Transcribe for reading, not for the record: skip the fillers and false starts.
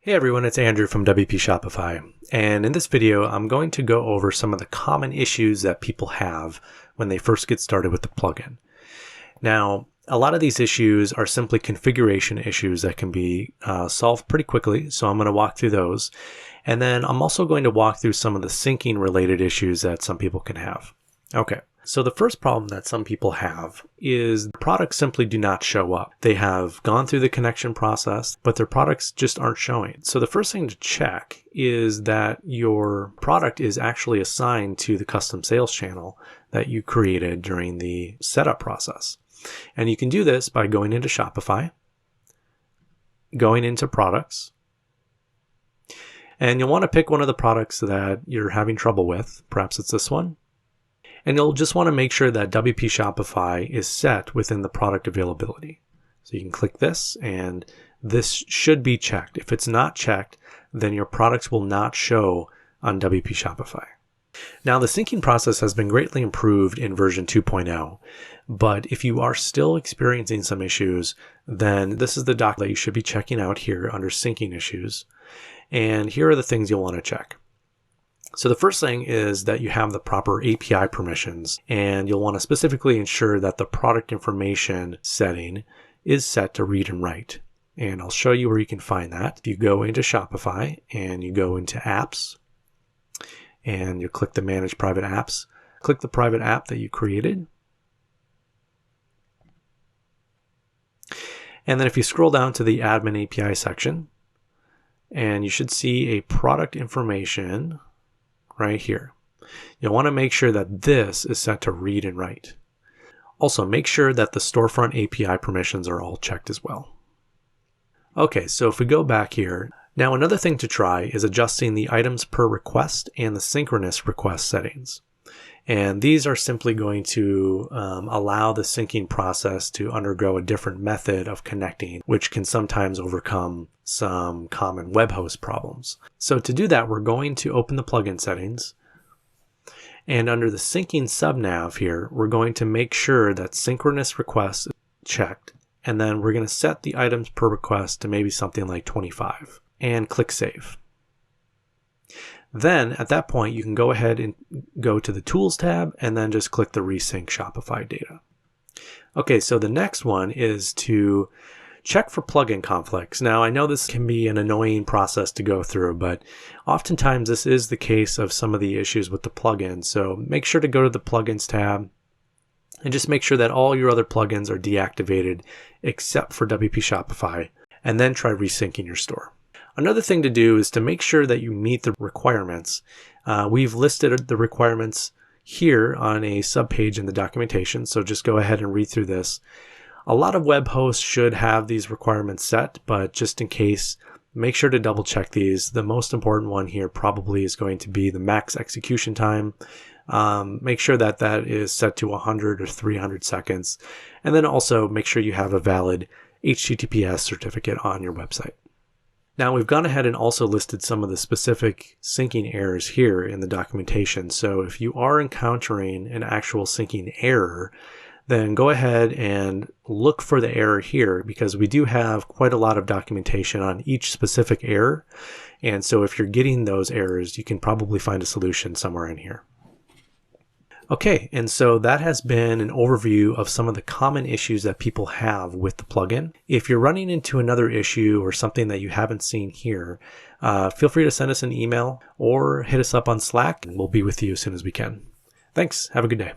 Hey everyone, it's Andrew from WP Shopify, and in this video I'm going to go over some of the common issues that people have when they first get started with the plugin. Now, a lot of these issues are simply configuration issues that can be solved pretty quickly, so I'm going to walk through those, and then I'm also going to walk through some of the syncing related issues that some people can have. Okay. So the first problem that some people have is the products simply do not show up. They have gone through the connection process, but their products just aren't showing. So the first thing to check is that your product is actually assigned to the custom sales channel that you created during the setup process. And you can do this by going into Shopify, going into products, and you'll want to pick one of the products that you're having trouble with. Perhaps it's this one. And you'll just want to make sure that WP Shopify is set within the product availability. So you can click this, and this should be checked. If it's not checked, then your products will not show on WP Shopify. Now, the syncing process has been greatly improved in version 2.0, but if you are still experiencing some issues, then this is the doc that you should be checking out here under syncing issues. And here are the things you'll want to check. So the first thing is that you have the proper API permissions, and you'll want to specifically ensure that the product information setting is set to read and write. And I'll show you where you can find that. If you go into Shopify and you go into apps and you click the manage private apps, click the private app that you created. And then if you scroll down to the admin API section, and you should see a product information right here. You'll want to make sure that this is set to read and write. Also, make sure that the storefront API permissions are all checked as well. Okay, so if we go back here, now another thing to try is adjusting the items per request and the synchronous request settings. And these are simply going to allow the syncing process to undergo a different method of connecting, which can sometimes overcome some common web host problems. So to do that, we're going to open the plugin settings. And under the syncing subnav here, we're going to make sure that synchronous requests is checked. And then we're going to set the items per request to maybe something like 25 and click Save. Then at that point, you can go ahead and go to the Tools tab and then just click the Resync Shopify data. Okay, so the next one is to check for plugin conflicts. Now, I know this can be an annoying process to go through, but oftentimes this is the case of some of the issues with the plugin. So make sure to go to the Plugins tab and just make sure that all your other plugins are deactivated except for WP Shopify, and then try resyncing your store. Another thing to do is to make sure that you meet the requirements. We've listed the requirements here on a subpage in the documentation, so just go ahead and read through this. A lot of web hosts should have these requirements set, but just in case, make sure to double check these. The most important one here probably is going to be the max execution time. Make sure that that is set to 100 or 300 seconds. And then also make sure you have a valid HTTPS certificate on your website. Now, we've gone ahead and also listed some of the specific syncing errors here in the documentation. So if you are encountering an actual syncing error, then go ahead and look for the error here, because we do have quite a lot of documentation on each specific error. And so if you're getting those errors, you can probably find a solution somewhere in here. Okay, and so that has been an overview of some of the common issues that people have with the plugin. If you're running into another issue or something that you haven't seen here, feel free to send us an email or hit us up on Slack, and we'll be with you as soon as we can. Thanks. Have a good day.